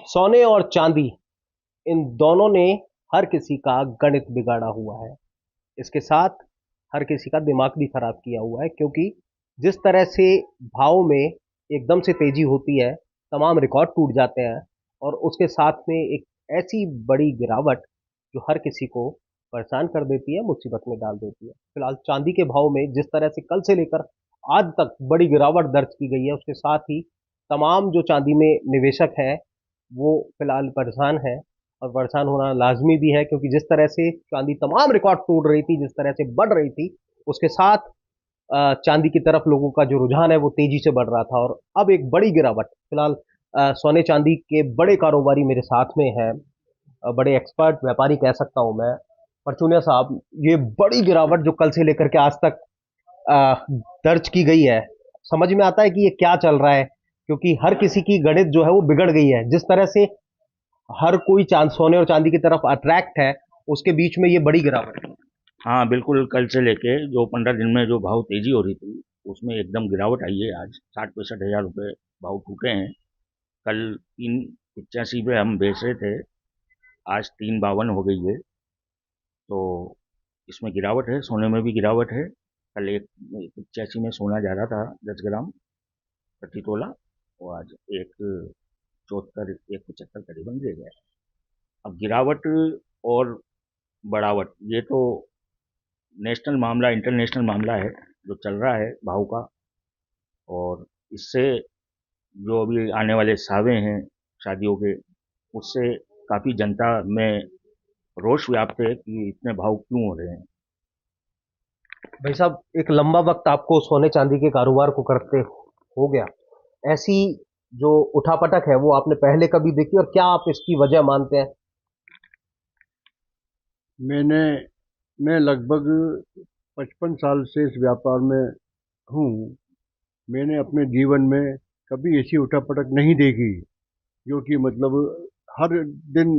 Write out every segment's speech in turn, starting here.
सोने और चांदी, इन दोनों ने हर किसी का गणित बिगाड़ा हुआ है। इसके साथ हर किसी का दिमाग भी खराब किया हुआ है, क्योंकि जिस तरह से भाव में एकदम से तेजी होती है, तमाम रिकॉर्ड टूट जाते हैं और उसके साथ में एक ऐसी बड़ी गिरावट जो हर किसी को परेशान कर देती है, मुसीबत में डाल देती है। फिलहाल चांदी के भाव में जिस तरह से कल से लेकर आज तक बड़ी गिरावट दर्ज की गई है, उसके साथ ही तमाम जो चांदी में निवेशक हैं वो फिलहाल परेशान है। और परेशान होना लाजमी भी है, क्योंकि जिस तरह से चांदी तमाम रिकॉर्ड तोड़ रही थी, जिस तरह से बढ़ रही थी, उसके साथ चांदी की तरफ लोगों का जो रुझान है वो तेजी से बढ़ रहा था। और अब एक बड़ी गिरावट फिलहाल सोने चांदी के बड़े कारोबारी मेरे साथ में है, बड़े एक्सपर्ट व्यापारी कह सकता हूं मैं, परचूनिया साहब। ये बड़ी गिरावट जो कल से लेकर के आज तक अ, दर्ज की गई है, समझ में आता है कि ये क्या चल रहा है, क्योंकि हर किसी की गणित जो है वो बिगड़ गई है। जिस तरह से हर कोई चांद सोने और चांदी की तरफ अट्रैक्ट है, उसके बीच में ये बड़ी गिरावट है। हाँ, बिल्कुल। कल से लेके जो 15 दिन में जो भाव तेजी हो रही थी, उसमें एकदम गिरावट आई है। आज 60-65 हज़ार रुपये भाव टूटे हैं। कल 385 पे हम बेच रहे थे, आज 352 हो गई है। तो इसमें गिरावट है, सोने में भी गिरावट है। कल 185 में सोना जा रहा था 10 ग्राम प्रति तोला, और आज 174 175 करीबन दे गया। अब गिरावट और बढ़ावट, ये तो नेशनल मामला, इंटरनेशनल मामला है जो चल रहा है भाव का। और इससे जो अभी आने वाले सावे हैं शादियों के, उससे काफ़ी जनता में रोष व्याप्त है कि इतने भाव क्यों हो रहे हैं। भाई साहब, एक लंबा वक्त आपको सोने चांदी के कारोबार को करते हो गया, ऐसी जो उठापटक है वो आपने पहले कभी देखी, और क्या आप इसकी वजह मानते हैं? मैंने मैं लगभग 55 साल से इस व्यापार में हूँ। मैंने अपने जीवन में कभी ऐसी उठापटक नहीं देखी, जो कि मतलब हर दिन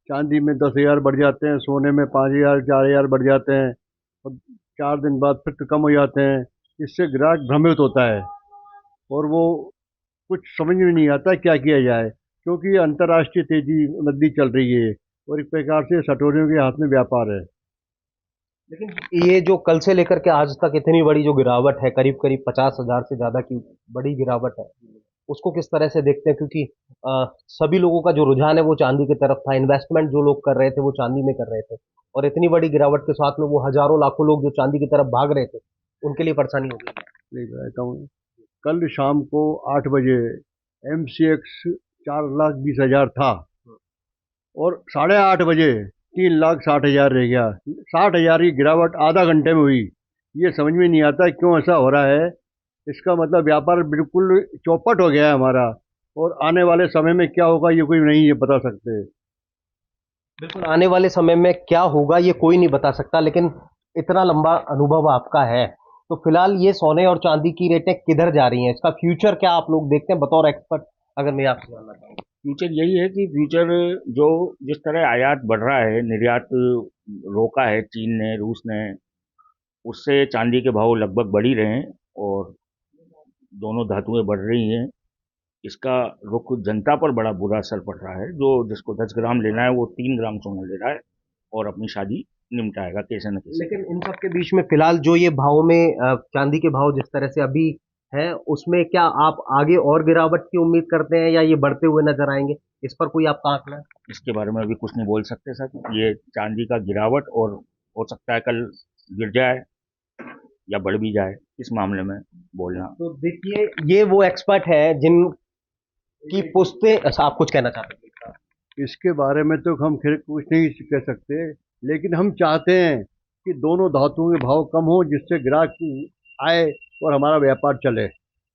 चांदी में 10,000 बढ़ जाते हैं, सोने में 5,000 4,000 बढ़ जाते हैं, और 4 दिन बाद फिर कम हो जाते हैं। इससे ग्राहक भ्रमित होता है और वो कुछ समझ में नहीं आता क्या किया जाए, क्योंकि ये अंतर्राष्ट्रीय तेजी मंदी चल रही है और एक प्रकार से सटोरियों के हाथ में व्यापार है। लेकिन ये जो कल से लेकर के आज तक इतनी बड़ी जो गिरावट है, करीब करीब 50,000 से ज्यादा की बड़ी गिरावट है, उसको किस तरह से देखते हैं? क्योंकि सभी लोगों का जो रुझान है वो चांदी की तरफ था, इन्वेस्टमेंट जो लोग कर रहे थे वो चांदी में कर रहे थे, और इतनी बड़ी गिरावट के साथ में वो हजारों लाखों लोग जो चांदी की तरफ भाग रहे थे, उनके लिए परेशानी हो गई। नहीं बताता हूँ। कल शाम को 8 बजे MCX 4,20,000 था, और 8:30 बजे 3,60,000 रह गया। 60,000 की गिरावट आधा घंटे में हुई। ये समझ में नहीं आता क्यों ऐसा हो रहा है। इसका मतलब व्यापार बिल्कुल चौपट हो गया है हमारा, और आने वाले समय में क्या होगा ये कोई नहीं ये बता सकते। बिल्कुल, आने वाले समय में क्या होगा ये कोई नहीं बता सकता, लेकिन इतना लंबा अनुभव आपका है, तो फिलहाल ये सोने और चांदी की रेटें किधर जा रही हैं, इसका फ्यूचर क्या आप लोग देखते हैं बतौर एक्सपर्ट, अगर मैं आपसे जानना चाहूँ? फ्यूचर यही है कि फ्यूचर जो जिस तरह आयात बढ़ रहा है, निर्यात रोका है चीन ने, रूस ने, उससे चांदी के भाव लगभग बढ़ ही रहे हैं। और दोनों धातुएं बढ़ रही हैं। इसका रुख जनता पर बड़ा बुरा असर पड़ रहा है। जो जिसको 10 ग्राम लेना है वो 3 ग्राम सोना ले रहा है और अपनी शादी निपटाएगा कैसे न कैसे। लेकिन इन सब के बीच में फिलहाल जो ये भाव में चांदी के भाव जिस तरह से अभी है, उसमें क्या आप आगे और गिरावट की उम्मीद करते हैं, या ये बढ़ते हुए नजर आएंगे? इस पर कोई आपका आंकड़ा है? इसके बारे में अभी कुछ नहीं बोल सकते सर। ये चांदी का गिरावट, और हो सकता है कल गिर जाए या बढ़ भी जाए, इस मामले में बोलना। तो देखिए, ये वो एक्सपर्ट है जिनकी पुश्तें, अच्छा, आप कुछ कहना चाहते हैं? इसके बारे में तो हम खैर कुछ नहीं कह सकते, लेकिन हम चाहते हैं कि दोनों धातुओं के भाव कम हो, जिससे ग्राहक आए और हमारा व्यापार चले।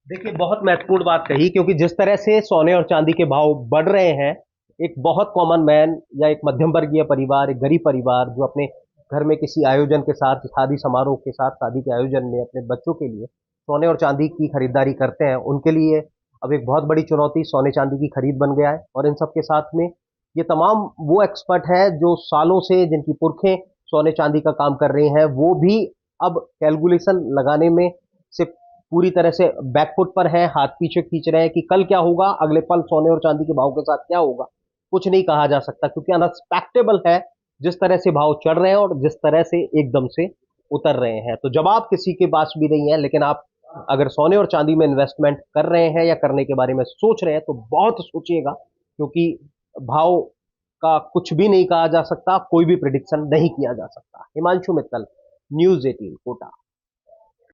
देखिए, बहुत महत्वपूर्ण बात कही, क्योंकि जिस तरह से सोने और चांदी के भाव बढ़ रहे हैं, एक बहुत कॉमन मैन या एक मध्यम वर्गीय परिवार, एक गरीब परिवार जो अपने घर में किसी आयोजन के साथ, शादी समारोह के साथ, शादी के आयोजन में अपने बच्चों के लिए सोने और चांदी की खरीदारी करते हैं, उनके लिए अब एक बहुत बड़ी चुनौती सोने चांदी की खरीद बन गया है। और इन सब के साथ में ये तमाम वो एक्सपर्ट है जो सालों से, जिनकी पुरखें सोने चांदी का काम कर रहे हैं, वो भी अब कैलकुलेशन लगाने में से पूरी तरह से बैकफुट पर हैं, हाथ पीछे खींच रहे हैं कि कल क्या होगा, अगले पल सोने और चांदी के भाव के साथ क्या होगा, कुछ नहीं कहा जा सकता, क्योंकि अनएक्सपेक्टेबल है जिस तरह से भाव चढ़ रहे हैं और जिस तरह से एकदम से उतर रहे हैं। तो जवाब किसी के पास भी नहीं है, लेकिन आप अगर सोने और चांदी में इन्वेस्टमेंट कर रहे हैं या करने के बारे में सोच रहे हैं तो बहुत सोचिएगा, क्योंकि भाव का कुछ भी नहीं कहा जा सकता, कोई भी प्रिडिक्शन नहीं किया जा सकता। हिमांशु मित्तल, न्यूज़ 18 कोटा।